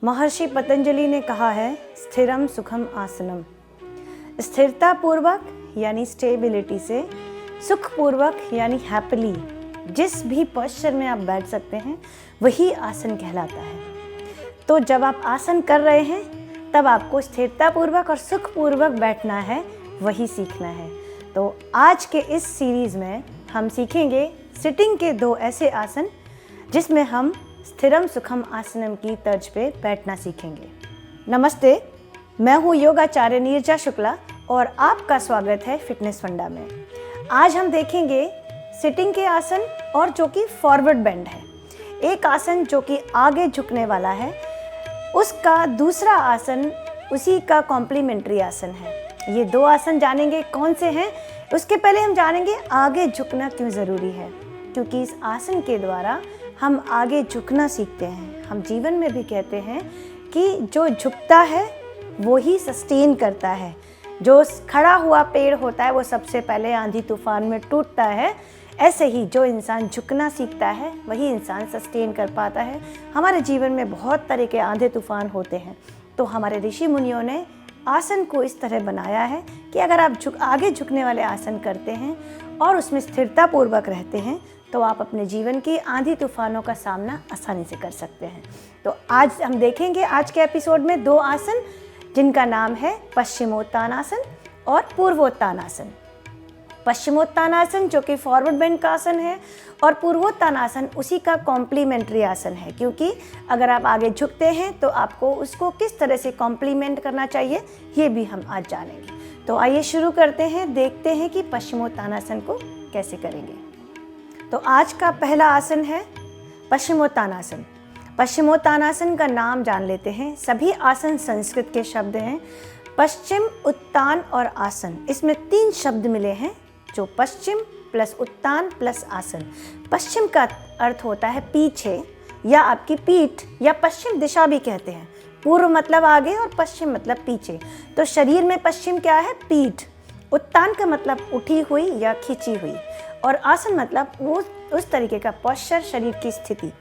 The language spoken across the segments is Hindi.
महर्षि पतंजलि ने कहा है स्थिरम सुखम आसनम। स्थिरता पूर्वक यानी स्टेबिलिटी से, सुखपूर्वक यानी हैप्पीली जिस भी पोस्चर में आप बैठ सकते हैं वही आसन कहलाता है। तो जब आप आसन कर रहे हैं तब आपको स्थिरता पूर्वक और सुखपूर्वक बैठना है, वही सीखना है। तो आज के इस सीरीज़ में हम सीखेंगे सिटिंग के 2 ऐसे आसन जिसमें हम स्थिरम सुखम आसनम की तर्ज पे बैठना सीखेंगे। नमस्ते, मैं हूँ योगाचार्य नीरजा शुक्ला और आपका स्वागत है फिटनेस फंडा में। आज हम देखेंगे सिटिंग के आसन और जो कि फॉरवर्ड बेंड है। एक आसन जो कि आगे झुकने वाला है, उसका दूसरा आसन उसी का कॉम्प्लीमेंट्री आसन है। ये 2 आसन जानेंगे कौन से हैं। उसके पहले हम जानेंगे आगे झुकना क्यों ज़रूरी है, क्योंकि इस आसन के द्वारा हम आगे झुकना सीखते हैं। हम जीवन में भी कहते हैं कि जो झुकता है वो ही सस्टेन करता है। जो खड़ा हुआ पेड़ होता है वो सबसे पहले आंधी तूफान में टूटता है। ऐसे ही जो इंसान झुकना सीखता है वही इंसान सस्टेन कर पाता है। हमारे जीवन में बहुत तरह के आंधी तूफान होते हैं, तो हमारे ऋषि मुनियों ने आसन को इस तरह बनाया है कि अगर आप आगे झुकने वाले आसन करते हैं और उसमें स्थिरता पूर्वक रहते हैं तो आप अपने जीवन की आंधी तूफानों का सामना आसानी से कर सकते हैं। तो आज हम देखेंगे आज के एपिसोड में 2 आसन जिनका नाम है पश्चिमोत्तानासन और पूर्वोत्तानासन। पश्चिमोत्तानासन जो कि फॉरवर्ड बेंड का आसन है और पूर्वोत्तानासन उसी का कॉम्प्लीमेंट्री आसन है, क्योंकि अगर आप आगे झुकते हैं तो आपको उसको किस तरह से कॉम्प्लीमेंट करना चाहिए ये भी हम आज जानेंगे। तो आइए शुरू करते हैं, देखते हैं कि पश्चिमोत्तानासन को कैसे करेंगे। तो आज का पहला आसन है पश्चिमोत्तानासन। पश्चिमोत्तानासन का नाम जान लेते हैं। सभी आसन संस्कृत के शब्द हैं। पश्चिम, उत्तान और आसन, इसमें 3 शब्द मिले हैं, जो पश्चिम प्लस उत्तान प्लस आसन। पश्चिम का अर्थ होता है पीछे या आपकी पीठ, या पश्चिम दिशा भी कहते हैं। पूर्व मतलब आगे और पश्चिम मतलब पीछे। तो शरीर में पश्चिम क्या है? पीठ। उत्तान का मतलब उठी हुई या खींची हुई, और आसन मतलब वो उस तरीके का पोस्चर, शरीर की स्थिति।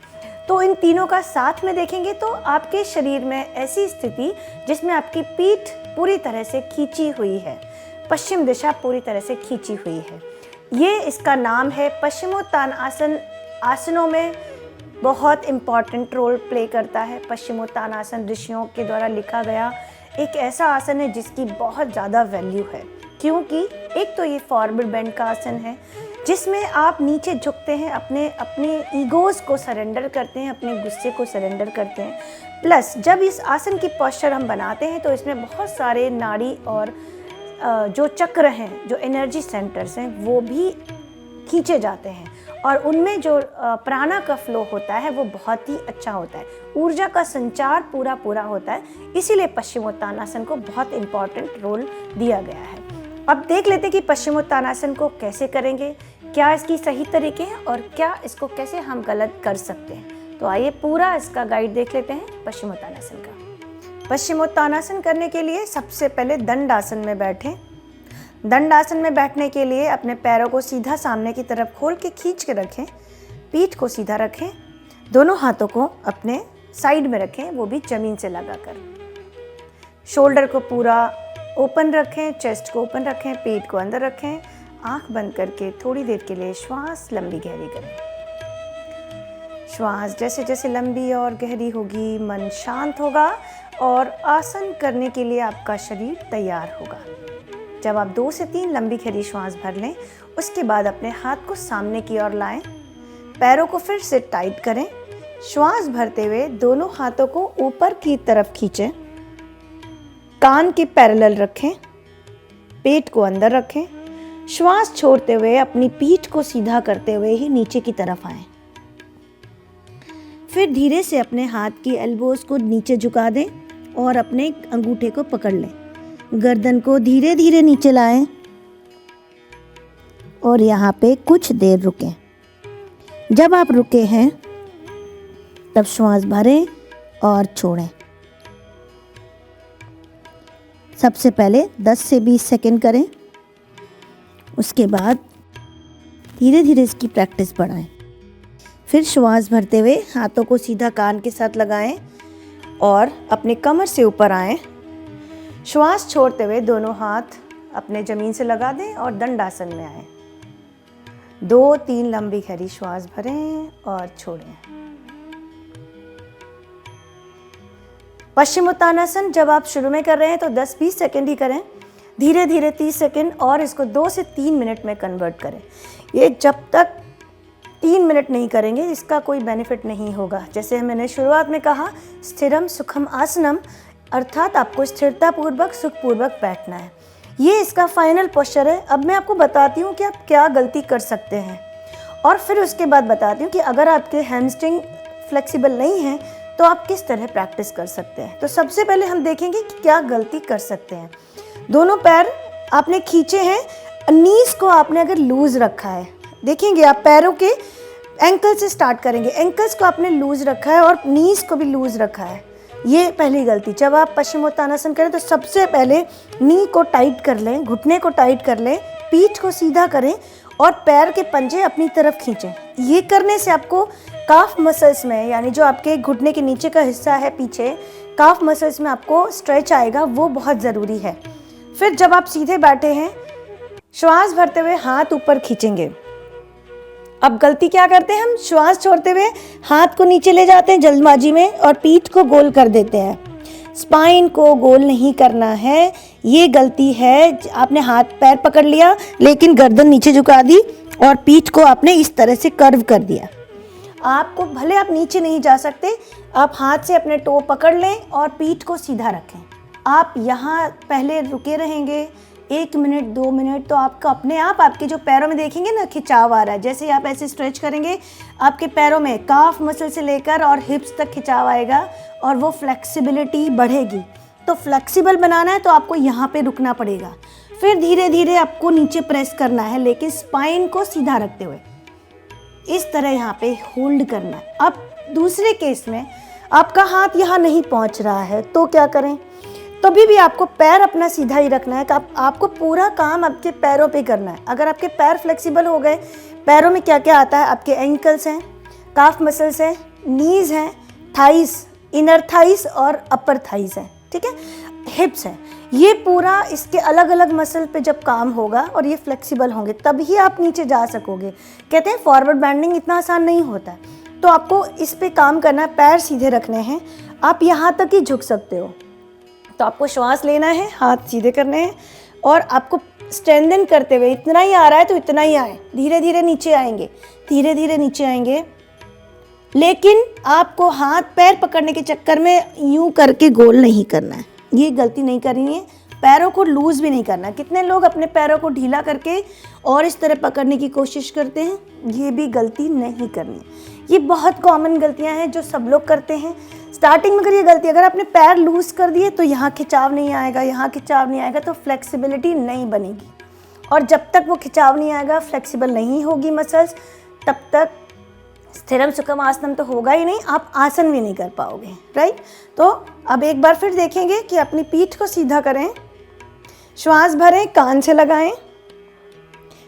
तो इन तीनों का साथ में देखेंगे तो आपके शरीर में ऐसी स्थिति जिसमें आपकी पीठ पूरी तरह से खींची हुई है, पश्चिम दिशा पूरी तरह से खींची हुई है। ये इसका नाम है पश्चिमोत्तान आसन। आसनों में बहुत इम्पॉर्टेंट रोल प्ले करता है। पश्चिमोत्तान आसन ऋषियों के द्वारा लिखा गया एक ऐसा आसन है जिसकी बहुत ज़्यादा वैल्यू है, क्योंकि एक तो ये फॉरवर्ड बेंड का आसन है जिसमें आप नीचे झुकते हैं, अपने ईगोज़ को सरेंडर करते हैं, अपने गुस्से को सरेंडर करते हैं। प्लस जब इस आसन की पोस्चर हम बनाते हैं तो इसमें बहुत सारे नाड़ी और जो चक्र हैं, जो एनर्जी सेंटर्स हैं, वो भी खींचे जाते हैं और उनमें जो प्राणा का फ्लो होता है वो बहुत ही अच्छा होता है। ऊर्जा का संचार पूरा होता है। इसीलिए पश्चिमोत्तानासन को बहुत इम्पॉर्टेंट रोल दिया गया है। अब देख लेते हैं कि पश्चिमोत्तानासन को कैसे करेंगे, क्या इसकी सही तरीके हैं और क्या इसको कैसे हम गलत कर सकते हैं। तो आइए पूरा इसका गाइड देख लेते हैं पश्चिमोत्तानासन का। पश्चिमोत्तानासन करने के लिए सबसे पहले दंडासन में बैठें। दंडासन में बैठने के लिए अपने पैरों को सीधा सामने की तरफ खोल के खींच के रखें। पीठ को सीधा रखें। दोनों हाथों को अपने साइड में रखें, वो भी ज़मीन से लगाकर। शोल्डर को पूरा ओपन रखें, चेस्ट को ओपन रखें, पेट को अंदर रखें। आंख बंद करके थोड़ी देर के लिए श्वास लंबी गहरी करें। श्वास जैसे जैसे लंबी और गहरी होगी, मन शांत होगा और आसन करने के लिए आपका शरीर तैयार होगा। जब आप 2 से 3 लंबी गहरी श्वास भर लें, उसके बाद अपने हाथ को सामने की ओर लाएं। पैरों को फिर से टाइट करें। श्वास भरते हुए दोनों हाथों को ऊपर की तरफ खींचें। कान के पैरेलल रखें। पेट को अंदर रखें। श्वास छोड़ते हुए अपनी पीठ को सीधा करते हुए ही नीचे की तरफ आएं। फिर धीरे से अपने हाथ की एल्बोज को नीचे झुका दें और अपने अंगूठे को पकड़ लें। गर्दन को धीरे धीरे नीचे लाएं और यहाँ पे कुछ देर रुकें। जब आप रुके हैं तब श्वास भरें और छोड़ें। सबसे पहले 10 से 20 सेकंड करें, उसके बाद धीरे धीरे इसकी प्रैक्टिस बढ़ाएं। फिर श्वास भरते हुए हाथों को सीधा कान के साथ लगाएं और अपने कमर से ऊपर आएं। श्वास छोड़ते हुए दोनों हाथ अपने ज़मीन से लगा दें और दंडासन में आएं। 2-3 लंबी गहरी श्वास भरें और छोड़ें। पश्चिमोत्तानासन जब आप शुरू में कर रहे हैं तो 10-20 सेकंड ही करें, धीरे धीरे 30 सेकंड, और इसको 2 से 3 मिनट में कन्वर्ट करें। ये जब तक 3 मिनट नहीं करेंगे इसका कोई बेनिफिट नहीं होगा। जैसे मैंने शुरुआत में कहा, स्थिरम सुखम आसनम, अर्थात आपको स्थिरतापूर्वक सुखपूर्वक बैठना है। ये इसका फाइनल पोस्चर है। अब मैं आपको बताती हूँ कि आप क्या गलती कर सकते हैं, और फिर उसके बाद बताती हूँ कि अगर आपके हैमस्ट्रिंग फ्लेक्सिबल नहीं है तो आप किस तरह प्रैक्टिस कर सकते हैं। तो सबसे पहले हम देखेंगे कि क्या गलती कर सकते हैं। दोनों पैर आपने खींचे हैं, नीज को आपने अगर लूज़ रखा है, देखेंगे आप पैरों के एंकल से स्टार्ट करेंगे, एंकल्स को आपने लूज़ रखा है और नीज को भी लूज़ रखा है। ये पहली गलती। जब आप पश्चिमोत्तानासन करें तो सबसे पहले नी को टाइट कर लें, घुटने को टाइट कर लें, पीठ को सीधा करें और पैर के पंजे अपनी तरफ खींचें। ये करने से आपको काफ मसल्स में, यानी जो आपके घुटने के नीचे का हिस्सा है पीछे, काफ मसल्स में आपको स्ट्रेच आएगा, वो बहुत ज़रूरी है। फिर जब आप सीधे बैठे हैं, श्वास भरते हुए हाथ ऊपर खींचेंगे। अब गलती क्या करते हैं हम, श्वास छोड़ते हुए हाथ को नीचे ले जाते हैं जल्दबाजी में और पीठ को गोल कर देते हैं। स्पाइन को गोल नहीं करना है, ये गलती है। आपने हाथ पैर पकड़ लिया लेकिन गर्दन नीचे झुका दी और पीठ को आपने इस तरह से कर्व कर दिया। आपको भले आप नीचे नहीं जा सकते, आप हाथ से अपने टो पकड़ लें और पीठ को सीधा रखें। आप यहाँ पहले रुके रहेंगे 1 मिनट 2 मिनट, तो आपका अपने आप आपके जो पैरों में देखेंगे ना खिंचाव आ रहा है। जैसे आप ऐसे स्ट्रेच करेंगे, आपके पैरों में काफ मसल से लेकर और हिप्स तक खिंचाव आएगा और वो फ्लेक्सिबिलिटी बढ़ेगी। तो फ्लेक्सिबल बनाना है तो आपको यहाँ पे रुकना पड़ेगा। फिर धीरे धीरे आपको नीचे प्रेस करना है, लेकिन स्पाइन को सीधा रखते हुए इस तरह यहाँ पे होल्ड करना है। अब दूसरे केस में आपका हाथ यहाँ नहीं पहुँच रहा है तो क्या करें, तभी भी आपको पैर अपना सीधा ही रखना है। आपको पूरा काम आपके पैरों पे करना है। अगर आपके पैर फ्लेक्सिबल हो गए, पैरों में क्या क्या आता है, आपके एंकल्स हैं, काफ मसल्स हैं, नीज हैं, थाइस, इनर थाइस और अपर थाइस हैं, ठीक है, हिप्स हैं। ये पूरा इसके अलग अलग मसल पे जब काम होगा और ये फ्लेक्सिबल होंगे तभी आप नीचे जा सकोगे। कहते हैं फॉरवर्ड बेंडिंग इतना आसान नहीं होता है, तो आपको इस पे काम करना है। पैर सीधे रखने हैं, आप यहाँ तक ही झुक सकते हो। तो आपको श्वास लेना है, हाथ सीधे करने हैं और आपको स्ट्रेंथन करते हुए, इतना ही आ रहा है तो इतना ही आए, धीरे धीरे नीचे आएंगे, धीरे धीरे नीचे आएंगे। लेकिन आपको हाथ पैर पकड़ने के चक्कर में यूं करके गोल नहीं करना है, ये गलती नहीं करनी है। पैरों को लूज़ भी नहीं करना। कितने लोग अपने पैरों को ढीला करके और इस तरह पकड़ने की कोशिश करते हैं, ये भी गलती नहीं करनी है। ये बहुत कॉमन गलतियां हैं जो सब लोग करते हैं। स्टार्टिंग में अगर ये गलती, अगर आपने पैर लूज़ कर दिए तो यहाँ खिंचाव नहीं आएगा, यहाँ खिंचाव नहीं आएगा, तो फ्लेक्सिबिलिटी नहीं बनेगी। और जब तक वो खिंचाव नहीं आएगा, फ्लेक्सिबल नहीं होगी मसल्स, तब तक स्थिरम सुखम आसनम तो होगा ही नहीं, आप आसन भी नहीं कर पाओगे, राइट। तो अब एक बार फिर देखेंगे कि अपनी पीठ को सीधा करें, श्वास भरें, कान से लगाएं,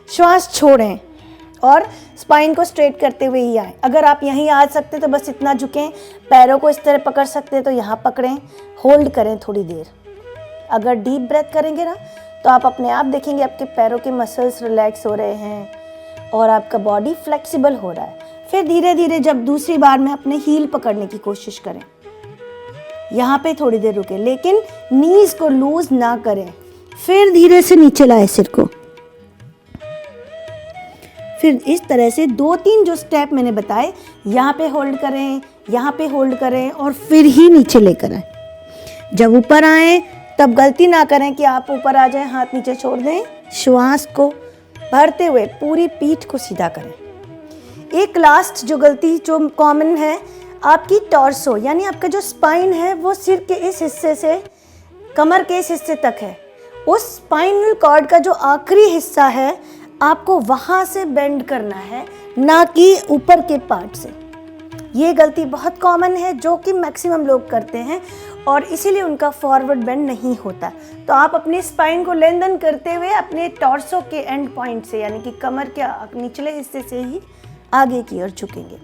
श्वास छोड़ें और स्पाइन को स्ट्रेट करते हुए ही आए। अगर आप यहीं आ सकते तो बस इतना झुकें, पैरों को इस तरह पकड़ सकते तो यहाँ पकड़ें, होल्ड करें थोड़ी देर। अगर डीप ब्रेथ करेंगे ना तो आप अपने आप देखेंगे आपके पैरों के मसल्स रिलैक्स हो रहे हैं और आपका बॉडी फ्लेक्सिबल हो रहा है। फिर धीरे धीरे जब दूसरी बार में अपने हील पकड़ने की कोशिश करें, यहाँ पे थोड़ी देर रुके, लेकिन नीज को लूज ना करें। फिर धीरे से नीचे लाए सिर को। फिर इस तरह से 2-3 जो स्टेप मैंने बताए, यहाँ पे होल्ड करें, यहाँ पे होल्ड करें और फिर ही नीचे लेकर आए। जब ऊपर आए तब गलती ना करें कि आप ऊपर आ जाएं, हाथ नीचे छोड़ दें। श्वास को भरते हुए पूरी पीठ को सीधा करें। एक लास्ट जो गलती जो कॉमन है, आपकी टॉर्सो यानी आपका जो स्पाइन है वो सिर के इस हिस्से से कमर के इस हिस्से तक है। उस स्पाइनल कॉर्ड का जो आखिरी हिस्सा है आपको वहाँ से बेंड करना है, ना कि ऊपर के पार्ट से। ये गलती बहुत कॉमन है जो कि मैक्सिमम लोग करते हैं और इसीलिए उनका फॉरवर्ड बेंड नहीं होता। तो आप अपने स्पाइन को लेंथन करते हुए अपने टॉर्सो के एंड पॉइंट से यानी कि कमर के निचले हिस्से से ही आगे की ओर झुकेंगे।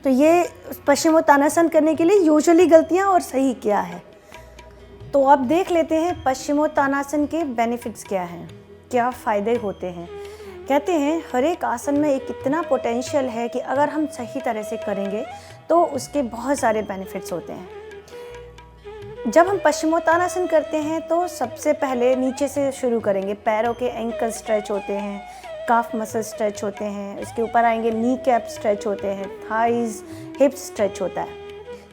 तो ये पश्चिमोत्तानासन करने के लिए यूजुअली गलतियाँ और सही क्या है। तो अब देख लेते हैं पश्चिमोत्तानासन के बेनिफिट्स क्या हैं, क्या फ़ायदे होते हैं। कहते हैं हर एक आसन में एक इतना पोटेंशियल है कि अगर हम सही तरह से करेंगे तो उसके बहुत सारे बेनिफिट्स होते हैं। जब हम पश्चिमोत्तानासन करते हैं तो सबसे पहले नीचे से शुरू करेंगे। पैरों के एंकल स्ट्रेच होते हैं, काफ मसल स्ट्रेच होते हैं, उसके ऊपर आएंगे नी कैप स्ट्रेच होते हैं, थाइज हिप्स स्ट्रेच होता है।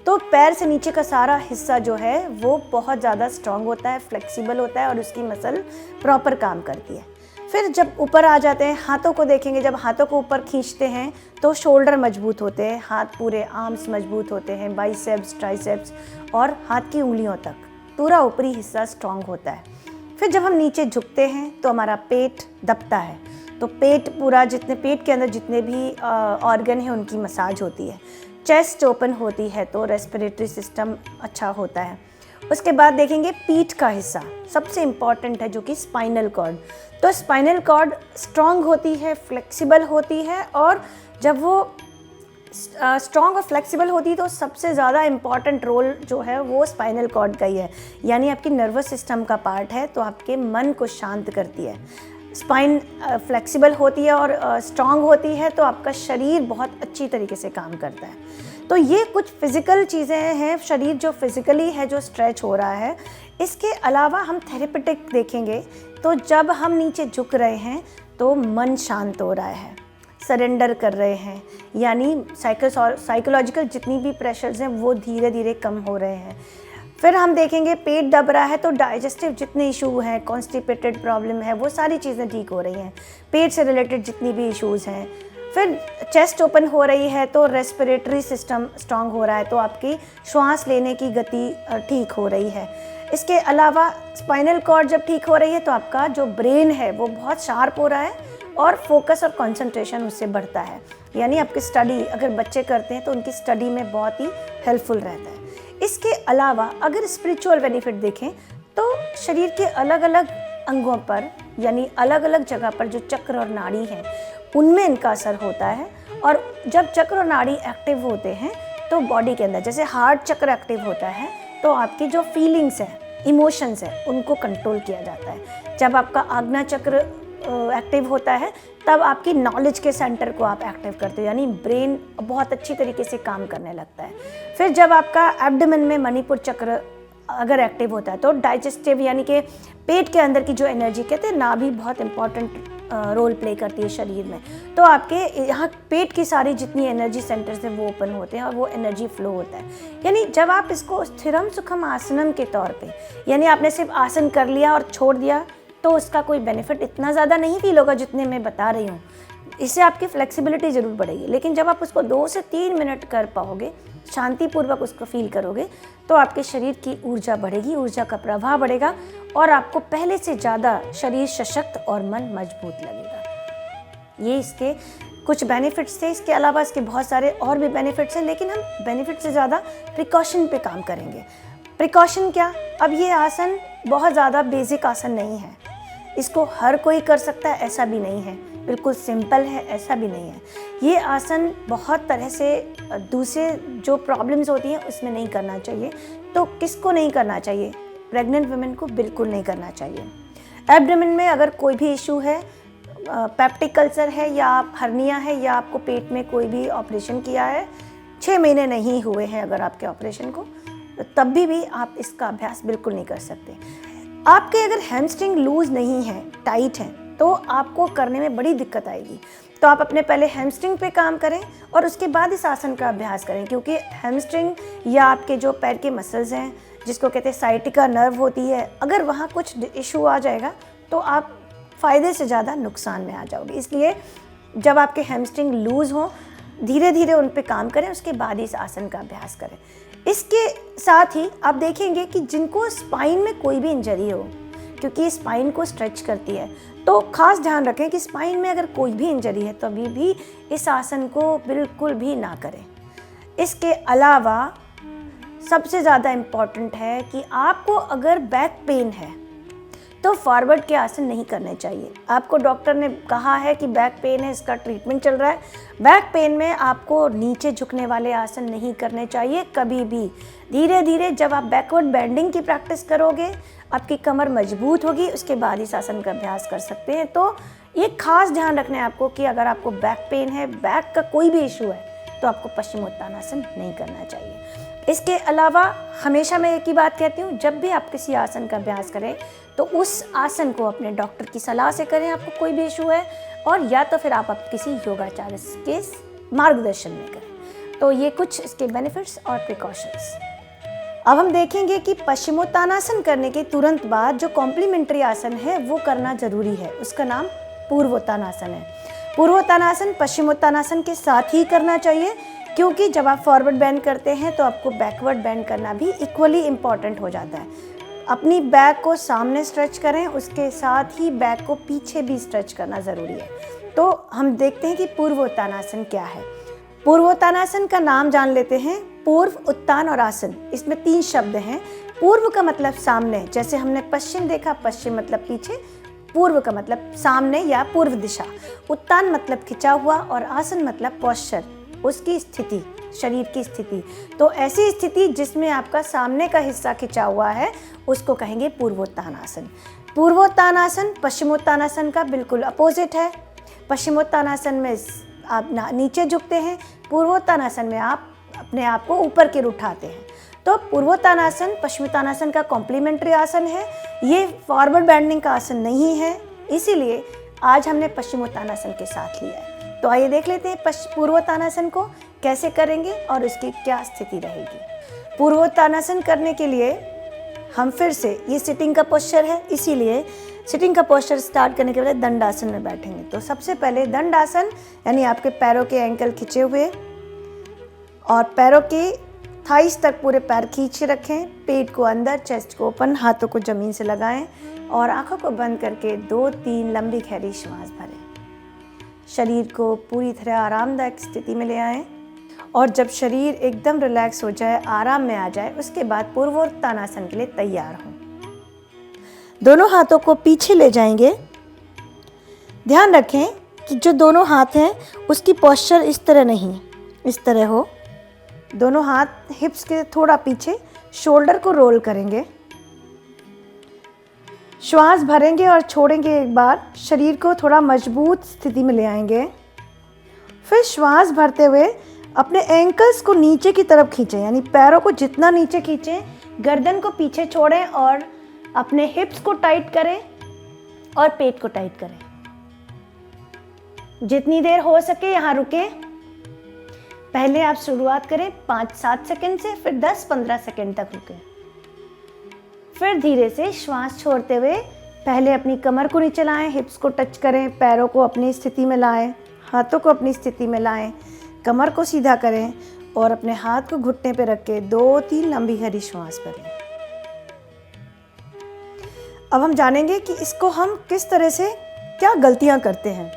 तो पैर से नीचे का सारा हिस्सा जो है वो बहुत ज़्यादा स्ट्रांग होता है, फ्लेक्सिबल होता है और उसकी मसल प्रॉपर काम करती है। फिर जब ऊपर आ जाते हैं, हाथों को देखेंगे, जब हाथों को ऊपर खींचते हैं तो शोल्डर मजबूत होते हैं, हाथ पूरे आर्म्स मजबूत होते हैं, बाइसेप्स, ट्राइसेप्स और हाथ की उंगलियों तक पूरा ऊपरी हिस्सा स्ट्रांग होता है। फिर जब हम नीचे झुकते हैं तो हमारा पेट दबता है, तो पेट पूरा, जितने पेट के अंदर जितने भी ऑर्गन हैं उनकी मसाज होती है। चेस्ट ओपन होती है तो रेस्पिरेटरी सिस्टम अच्छा होता है। उसके बाद देखेंगे पीठ का हिस्सा सबसे इम्पॉर्टेंट है, जो कि स्पाइनल कॉर्ड। तो स्पाइनल कॉर्ड स्ट्रॉन्ग होती है, फ्लेक्सिबल होती है, और जब वो स्ट्रॉन्ग और फ्लेक्सिबल होती है तो सबसे ज़्यादा इम्पॉर्टेंट रोल जो है वो स्पाइनल कॉर्ड का ही है, यानी आपकी नर्वस सिस्टम का पार्ट है, तो आपके मन को शांत करती है। स्पाइन फ्लेक्सिबल होती है और स्ट्रॉन्ग होती है तो आपका शरीर बहुत अच्छी तरीके से काम करता है। तो ये कुछ फिज़िकल चीज़ें हैं, शरीर जो फिज़िकली है जो स्ट्रेच हो रहा है। इसके अलावा हम थेरेपेटिक देखेंगे तो जब हम नीचे झुक रहे हैं तो मन शांत हो रहा है, सरेंडर कर रहे हैं, यानी साइकोलॉजिकल जितनी भी प्रेशर्स हैं वो धीरे धीरे कम हो रहे हैं। फिर हम देखेंगे पेट दब रहा है तो डाइजेस्टिव जितने इशू हैं, कॉन्स्टिपेटेड प्रॉब्लम है, वो सारी चीज़ें ठीक हो रही हैं, पेट से रिलेटेड जितनी भी इश्यूज़ हैं। फिर चेस्ट ओपन हो रही है तो रेस्पिरेटरी सिस्टम स्ट्रांग हो रहा है, तो आपकी श्वास लेने की गति ठीक हो रही है। इसके अलावा स्पाइनल कॉर्ड जब ठीक हो रही है तो आपका जो ब्रेन है वो बहुत शार्प हो रहा है और फोकस और कंसंट्रेशन उससे बढ़ता है, यानी आपकी स्टडी अगर बच्चे करते हैं तो उनकी स्टडी में बहुत ही हेल्पफुल रहता है। इसके अलावा अगर स्पिरिचुअल बेनिफिट देखें तो शरीर के अलग अलग अंगों पर, यानी अलग अलग जगह पर जो चक्र और नाड़ी हैं उनमें इनका असर होता है। और जब चक्र और नाड़ी एक्टिव होते हैं तो बॉडी के अंदर, जैसे हार्ट चक्र एक्टिव होता है तो आपकी जो फीलिंग्स हैं, इमोशंस हैं, उनको कंट्रोल किया जाता है। जब आपका आज्ञा चक्र एक्टिव होता है तब आपकी नॉलेज के सेंटर को आप एक्टिव करते हो, यानी ब्रेन बहुत अच्छी तरीके से काम करने लगता है। फिर जब आपका एब्डोमेन में मणिपुर चक्र अगर एक्टिव होता है तो डाइजेस्टिव, यानी कि पेट के अंदर की जो एनर्जी, कहते हैं नाभि बहुत इंपॉर्टेंट रोल प्ले करती है शरीर में, तो आपके यहाँ पेट की सारी जितनी एनर्जी सेंटर्स हैं वो ओपन होते हैं और वो एनर्जी फ्लो होता है। यानी जब आप इसको स्थिरम सुखम आसनम के तौर पे, यानी आपने सिर्फ आसन कर लिया और छोड़ दिया तो उसका कोई बेनिफिट इतना ज़्यादा नहीं फील होगा जितने मैं बता रही हूँ। इससे आपकी फ्लेक्सिबिलिटी ज़रूर बढ़ेगी, लेकिन जब आप उसको 2 से 3 मिनट कर पाओगे, शांतिपूर्वक उसको फील करोगे, तो आपके शरीर की ऊर्जा बढ़ेगी, ऊर्जा का प्रवाह बढ़ेगा और आपको पहले से ज़्यादा शरीर सशक्त और मन मजबूत लगेगा। ये इसके कुछ बेनिफिट्स थे। इसके अलावा इसके बहुत सारे और भी बेनिफिट्स हैं, लेकिन हम बेनिफिट से ज़्यादा प्रिकॉशन पे काम करेंगे। प्रिकॉशन क्या? अब ये आसन बहुत ज़्यादा बेसिक आसन नहीं है, इसको हर कोई कर सकता है ऐसा भी नहीं है, बिल्कुल सिंपल है ऐसा भी नहीं है। ये आसन बहुत तरह से दूसरे जो प्रॉब्लम्स होती हैं उसमें नहीं करना चाहिए। तो किसको नहीं करना चाहिए? प्रेग्नेंट वुमेन को बिल्कुल नहीं करना चाहिए। एब्डोमेन में अगर कोई भी इशू है, पेप्टिक अल्सर है या हर्निया है या आपको पेट में कोई भी ऑपरेशन किया है, 6 महीने नहीं हुए हैं अगर आपके ऑपरेशन को, तब भी आप इसका अभ्यास बिल्कुल नहीं कर सकते। आपके अगर हैमस्ट्रिंग लूज नहीं है, टाइट है, तो आपको करने में बड़ी दिक्कत आएगी। तो आप अपने पहले हैमस्ट्रिंग पे काम करें और उसके बाद इस आसन का अभ्यास करें, क्योंकि हैमस्ट्रिंग या आपके जो पैर के मसल्स हैं जिसको कहते हैं साइटिका नर्व होती है, अगर वहाँ कुछ इशू आ जाएगा तो आप फ़ायदे से ज़्यादा नुकसान में आ जाओगे। इसलिए जब आपके हैमस्ट्रिंग लूज़ हों, धीरे धीरे उन पे काम करें, उसके बाद इस आसन का अभ्यास करें। इसके साथ ही आप देखेंगे कि जिनको स्पाइन में कोई भी इंजरी हो, क्योंकि स्पाइन को स्ट्रेच करती है, तो खास ध्यान रखें कि स्पाइन में अगर कोई भी इंजरी है तभी भी इस आसन को बिल्कुल भी ना करें। इसके अलावा सबसे ज़्यादा इम्पॉर्टेंट है कि आपको अगर बैक पेन है तो फॉरवर्ड के आसन नहीं करने चाहिए। आपको डॉक्टर ने कहा है कि बैक पेन है, इसका ट्रीटमेंट चल रहा है, बैक पेन में आपको नीचे झुकने वाले आसन नहीं करने चाहिए कभी भी। धीरे धीरे जब आप बैकवर्ड बेंडिंग की प्रैक्टिस करोगे, आपकी कमर मजबूत होगी, उसके बाद इस आसन का अभ्यास कर सकते हैं। तो ये खास ध्यान रखना है आपको कि अगर आपको बैक पेन है, बैक का कोई भी इशू है, तो आपको पश्चिमोत्तानासन नहीं करना चाहिए। इसके अलावा हमेशा मैं एक ही बात कहती हूँ, जब भी आप किसी आसन का अभ्यास करें तो उस आसन को अपने डॉक्टर की सलाह से करें, आपको कोई भी इशू है, और या तो फिर आप किसी योगाचार्य के मार्गदर्शन में करें। तो ये कुछ इसके बेनिफिट्स और प्रिकॉशंस। अब हम देखेंगे कि पश्चिमोत्तानासन करने के तुरंत बाद जो कॉम्प्लीमेंट्री आसन है वो करना जरूरी है। उसका नाम पूर्वोत्तानासन है। पूर्वोत्तानासन पश्चिमोत्तानासन के साथ ही करना चाहिए, क्योंकि जब आप फॉरवर्ड बेंड करते हैं तो आपको बैकवर्ड बेंड करना भी इक्वली इम्पॉर्टेंट हो जाता है। अपनी बैक को सामने स्ट्रेच करें, उसके साथ ही बैक को पीछे भी स्ट्रेच करना ज़रूरी है। तो हम देखते हैं कि पूर्वोत्तानासन क्या है। पूर्वोत्तानासन का नाम जान लेते हैं। पूर्व, उत्तान और आसन, इसमें 3 शब्द हैं। पूर्व का मतलब सामने, जैसे हमने पश्चिम देखा, पश्चिम मतलब पीछे, पूर्व का मतलब सामने या पूर्व दिशा। उत्तान मतलब खिंचा हुआ, और आसन मतलब पोस्चर, उसकी स्थिति, शरीर की स्थिति। तो ऐसी स्थिति जिसमें आपका सामने का हिस्सा खिंचा हुआ है उसको कहेंगे पूर्वोत्तानासन। पूर्वोत्तानासन पश्चिमोत्तानासन का बिल्कुल अपोजिट है। पश्चिमोत्तानासन में आप नीचे झुकते हैं, पूर्वोत्तानासन में आप अपने आप को ऊपर की ओर उठाते हैं। तो पूर्वोत्तानासन पश्चिमोत्तानासन का कॉम्प्लीमेंट्री आसन है, ये फॉरवर्ड बेंडिंग का आसन नहीं है, इसीलिए आज हमने पश्चिमोत्तानासन के साथ लिया है। तो आइए देख लेते हैं पूर्वोत्तानासन को कैसे करेंगे और उसकी क्या स्थिति रहेगी। पूर्वोत्तानासन करने के लिए हम फिर से, ये सिटिंग का पोस्चर है, इसीलिए सिटिंग का पोस्चर स्टार्ट करने के बाद दंडासन में बैठेंगे। तो सबसे पहले दंडासन, यानी आपके पैरों के एंकल खिंचे हुए और पैरों की थाइस तक पूरे पैर खींच रखें, पेट को अंदर, चेस्ट को ओपन, हाथों को ज़मीन से लगाएं और आंखों को बंद करके 2-3 लंबी गहरी श्वास भरें। शरीर को पूरी तरह आरामदायक स्थिति में ले आएं, और जब शरीर एकदम रिलैक्स हो जाए, आराम में आ जाए, उसके बाद पूर्वोत्तानासन के लिए तैयार हों। दोनों हाथों को पीछे ले जाएंगे। ध्यान रखें कि जो दोनों हाथ हैं उसकी पोस्चर इस तरह नहीं, इस तरह हो। दोनों हाथ हिप्स के थोड़ा पीछे, शोल्डर को रोल करेंगे, श्वास भरेंगे और छोड़ेंगे एक बार, शरीर को थोड़ा मजबूत स्थिति में ले आएंगे। फिर श्वास भरते हुए अपने एंकल्स को नीचे की तरफ खींचें, यानी पैरों को जितना नीचे खींचें, गर्दन को पीछे छोड़ें और अपने हिप्स को टाइट करें और पेट को टाइट करें। जितनी देर हो सके यहाँ रुकें। पहले आप शुरुआत करें 5-7 सेकंड से, फिर 10-15 सेकंड तक रुकें। फिर धीरे से श्वास छोड़ते हुए पहले अपनी कमर को नीचे लाएं, हिप्स को टच करें, पैरों को अपनी स्थिति में लाएं, हाथों को अपनी स्थिति में लाएं, कमर को सीधा करें और अपने हाथ को घुटने पे रख के 2-3 लंबी गहरी श्वास भरें। अब हम जानेंगे कि इसको हम किस तरह से, क्या गलतियां करते हैं।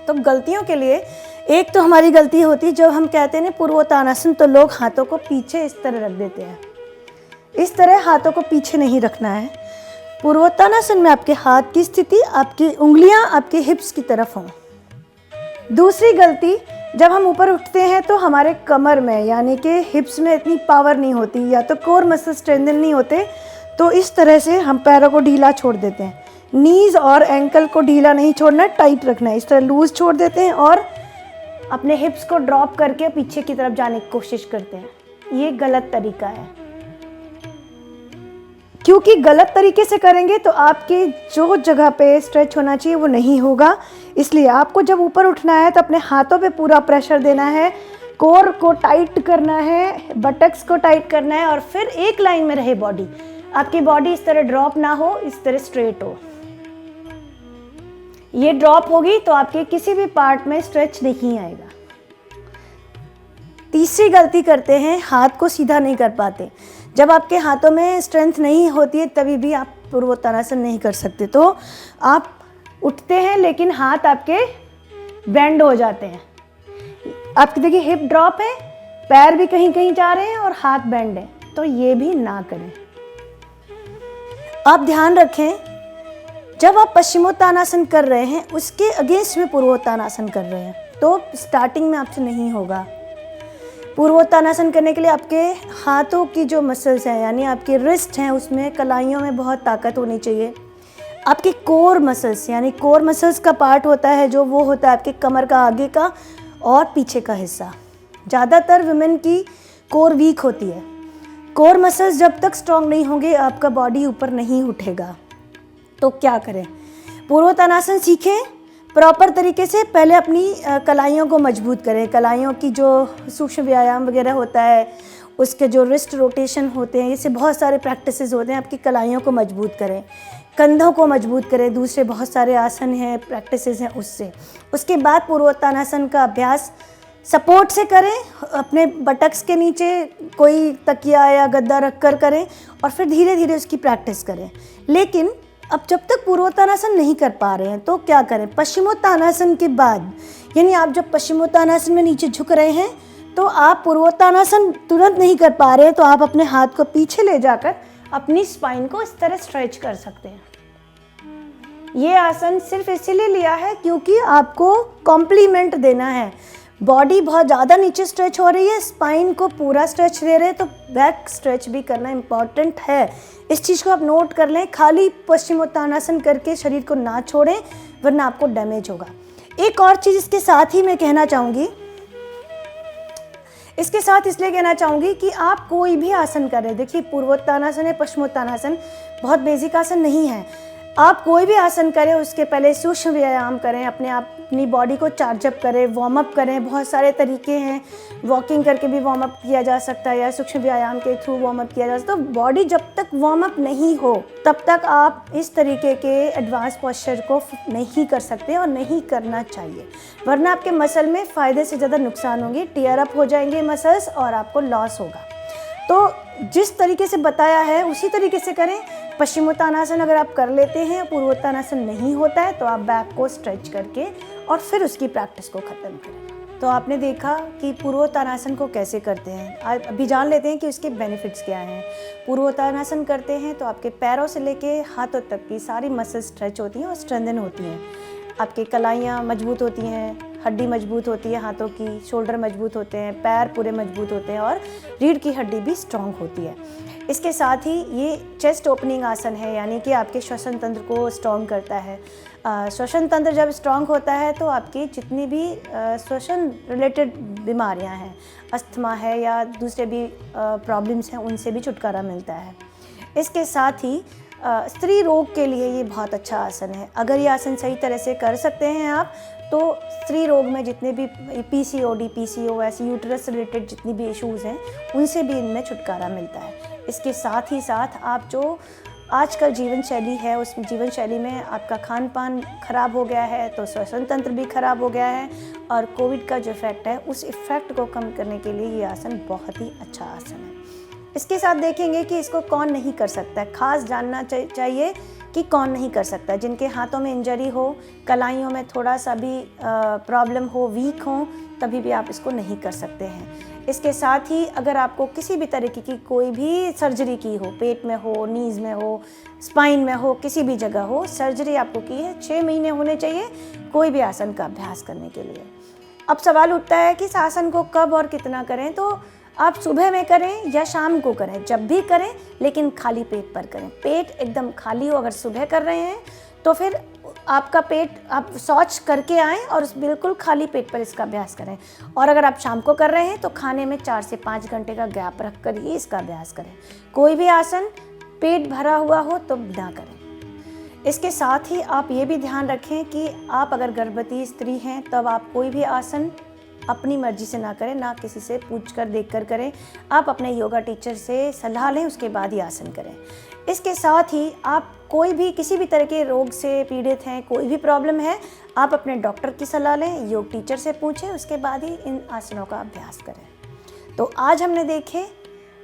तो गलतियों के लिए एक तो हमारी गलती होती है जब हम कहते हैं पूर्वोत्तानासन, तो लोग हाथों को पीछे इस तरह रख देते हैं। इस तरह हाथों को पीछे नहीं रखना है। पूर्वोत्तानासन में आपके हाथ की स्थिति, आपकी उंगलियां आपके हिप्स की तरफ हों। दूसरी गलती, जब हम ऊपर उठते हैं तो हमारे कमर में यानी कि हिप्स में इतनी पावर नहीं होती, या तो कोर मसल स्ट्रेंथन नहीं होते, तो इस तरह से हम पैरों को ढीला छोड़ देते हैं। नीज और एंकल को ढीला नहीं छोड़ना, टाइट रखना है। इस तरह लूज छोड़ देते हैं और अपने हिप्स को ड्रॉप करके पीछे की तरफ जाने की कोशिश करते हैं। ये गलत तरीका है, क्योंकि गलत तरीके से करेंगे तो आपके जो जगह पे स्ट्रेच होना चाहिए वो नहीं होगा। इसलिए आपको जब ऊपर उठना है तो अपने हाथों पे पूरा प्रेशर देना है, कोर को टाइट करना है, बटक्स को टाइट करना है, और फिर एक लाइन में रहे बॉडी। आपकी बॉडी इस तरह ड्रॉप ना हो, इस तरह स्ट्रेट हो। ये ड्रॉप होगी तो आपके किसी भी पार्ट में स्ट्रेच नहीं आएगा। तीसरी गलती करते हैं, हाथ को सीधा नहीं कर पाते। जब आपके हाथों में स्ट्रेंथ नहीं होती है तभी भी आप पूर्वोत्तानासन नहीं कर सकते। तो आप उठते हैं लेकिन हाथ आपके बेंड हो जाते हैं। आपकी देखिए हिप ड्रॉप है, पैर भी कहीं कहीं जा रहे हैं और हाथ बेंड है, तो ये भी ना करें। आप ध्यान रखें, जब आप पश्चिमोत्तानासन कर रहे हैं उसके अगेंस्ट में पूर्वोत्तानासन कर रहे हैं तो स्टार्टिंग में आपसे नहीं होगा। पूर्वोत्तानासन करने के लिए आपके हाथों की जो मसल्स हैं यानी आपके रिस्ट हैं उसमें कलाइयों में बहुत ताकत होनी चाहिए। आपकी कोर मसल्स यानी कोर मसल्स का पार्ट होता है जो वो होता है आपके कमर का आगे का और पीछे का हिस्सा। ज़्यादातर वुमेन की कोर वीक होती है। कोर मसल्स जब तक स्ट्रॉन्ग नहीं होंगे आपका बॉडी ऊपर नहीं उठेगा। तो क्या करें, पूर्वोत्तानासन सीखें प्रॉपर तरीके से। पहले अपनी कलाइयों को मजबूत करें। कलाइयों की जो सूक्ष्म व्यायाम वगैरह होता है, उसके जो रिस्ट रोटेशन होते हैं, इससे बहुत सारे प्रैक्टिसेस होते हैं, आपकी कलाइयों को मजबूत करें, कंधों को मजबूत करें। दूसरे बहुत सारे आसन हैं, प्रैक्टिसेस हैं उससे। उसके बाद पूर्वोत्तानासन का अभ्यास सपोर्ट से करें, अपने बटक्स के नीचे कोई तकिया या गद्दा रख कर करें और फिर धीरे धीरे उसकी प्रैक्टिस करें। लेकिन अब जब तक पूर्वोत्तानासन नहीं कर पा रहे हैं तो क्या करें, पश्चिमोत्तानासन के बाद यानी आप जब पश्चिमोत्तानासन में नीचे झुक रहे हैं तो आप पूर्वोत्तानासन तुरंत नहीं कर पा रहे हैं तो आप अपने हाथ को पीछे ले जाकर अपनी स्पाइन को इस तरह स्ट्रेच कर सकते हैं। ये आसन सिर्फ इसीलिए लिया है क्योंकि आपको कॉम्प्लीमेंट देना है। बॉडी बहुत ज़्यादा नीचे स्ट्रेच हो रही है, स्पाइन को पूरा स्ट्रेच दे रहे हैं तो बैक स्ट्रेच भी करना इम्पॉर्टेंट है। इस चीज़ को आप नोट कर लें। खाली पश्चिमोत्तानासन करके शरीर को ना छोड़ें वरना आपको डैमेज होगा। एक और चीज़ इसके साथ ही मैं कहना चाहूँगी, इसके साथ इसलिए कहना चाहूँगी कि आप कोई भी आसन करें, देखिए पूर्वोत्तानासन है, पश्चिमोत्तानासन बहुत बेसिक आसन नहीं है। आप कोई भी आसन करें उसके पहले सूक्ष्म व्यायाम करें, अपनी बॉडी को चार्जअप करें, वार्म अप करें। बहुत सारे तरीके हैं, वॉकिंग करके भी वार्म अप किया जा सकता है या सूक्ष्म व्यायाम के थ्रू वार्म अप किया जा सकता है। तो बॉडी जब तक वार्म अप नहीं हो तब तक आप इस तरीके के एडवांस पोस्चर को नहीं कर सकते और नहीं करना चाहिए, वरना आपके मसल में फ़ायदे से ज़्यादा नुकसान होंगे, टीयर अप हो जाएंगे मसल्स और आपको लॉस होगा। तो जिस तरीके से बताया है उसी तरीके से करें। पश्चिमोत्तानासन अगर आप कर लेते हैं, पूर्वोत्तानासन नहीं होता है तो आप बैक को स्ट्रेच करके और फिर उसकी प्रैक्टिस को ख़त्म करें। तो आपने देखा कि पूर्वोत्तानासन को कैसे करते हैं। आज अभी जान लेते हैं कि उसके बेनिफिट्स क्या हैं। पूर्वोत्तानासन करते हैं तो आपके पैरों से लेके हाथों तक की सारी मसल स्ट्रेच होती हैं और स्ट्रेंथन होती हैं। आपकी कलाइयाँ मजबूत होती हैं, हड्डी मजबूत होती है हाथों की, शोल्डर मजबूत होते हैं, पैर पूरे मजबूत होते हैं और रीढ़ की हड्डी भी स्ट्रॉन्ग होती है। इसके साथ ही ये चेस्ट ओपनिंग आसन है यानी कि आपके श्वसन तंत्र को स्ट्रॉन्ग करता है। श्वसन तंत्र जब स्ट्रॉन्ग होता है तो आपकी जितनी भी श्वसन रिलेटेड बीमारियां हैं, अस्थमा है या दूसरे भी प्रॉब्लम्स हैं, उनसे भी छुटकारा मिलता है। इसके साथ ही स्त्री रोग के लिए ये बहुत अच्छा आसन है। अगर ये आसन सही तरह से कर सकते हैं आप तो स्त्री रोग में जितने भी PCOD, PCOS, यूट्रस रिलेटेड जितनी भी इश्यूज़ हैं उनसे भी इनमें छुटकारा मिलता है। इसके साथ ही साथ आप जो आजकल जीवन शैली है उस जीवन शैली में आपका खान पान खराब हो गया है तो श्वसन तंत्र भी खराब हो गया है और कोविड का जो इफ़ेक्ट है उस इफ़ेक्ट को कम करने के लिए ये आसन बहुत ही अच्छा आसन है। इसके साथ देखेंगे कि इसको कौन नहीं कर सकता है। खास जानना चाहिए कि कौन नहीं कर सकता। जिनके हाथों में इंजरी हो, कलाइयों में थोड़ा सा भी प्रॉब्लम हो, वीक हो, तभी भी आप इसको नहीं कर सकते हैं। इसके साथ ही अगर आपको किसी भी तरीके की कोई भी सर्जरी की हो, पेट में हो, नीज़ में हो, स्पाइन में हो, किसी भी जगह हो, सर्जरी आपको की है, 6 महीने होने चाहिए कोई भी आसन का अभ्यास करने के लिए। अब सवाल उठता है कि इस आसन को कब और कितना करें। तो आप सुबह में करें या शाम को करें, जब भी करें लेकिन खाली पेट पर करें। पेट एकदम खाली हो। अगर सुबह कर रहे हैं तो फिर आपका पेट आप शौच करके आएँ और उस बिल्कुल खाली पेट पर इसका अभ्यास करें। और अगर आप शाम को कर रहे हैं तो खाने में 4 से 5 घंटे का गैप रख कर ही इसका अभ्यास करें। कोई भी आसन पेट भरा हुआ हो तो ना करें। इसके साथ ही आप ये भी ध्यान रखें कि आप अगर गर्भवती स्त्री हैं तब आप कोई भी आसन अपनी मर्जी से ना करें, ना किसी से पूछ कर देख कर करें। आप अपने योगा टीचर से सलाह लें, उसके बाद ही आसन करें। इसके साथ ही आप कोई भी किसी भी तरह के रोग से पीड़ित हैं, कोई भी प्रॉब्लम है, आप अपने डॉक्टर की सलाह लें, योग टीचर से पूछें, उसके बाद ही इन आसनों का अभ्यास करें। तो आज हमने देखे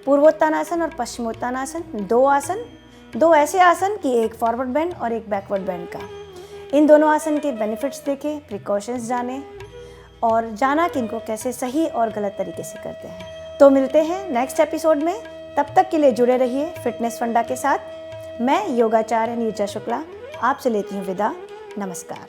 पूर्वोत्तानासन और पश्चिमोत्तानासन, 2 आसन, 2 ऐसे आसन कि एक फॉरवर्ड बेंड और एक बैकवर्ड बेंड का। इन दोनों आसन के बेनिफिट्स देखें, प्रिकॉशंस जानें और जाना कि इनको कैसे सही और गलत तरीके से करते हैं। तो मिलते हैं नेक्स्ट एपिसोड में। तब तक के लिए जुड़े रहिए फिटनेस फंडा के साथ। मैं योगाचार्य नीरजा शुक्ला आपसे लेती हूँ विदा। नमस्कार।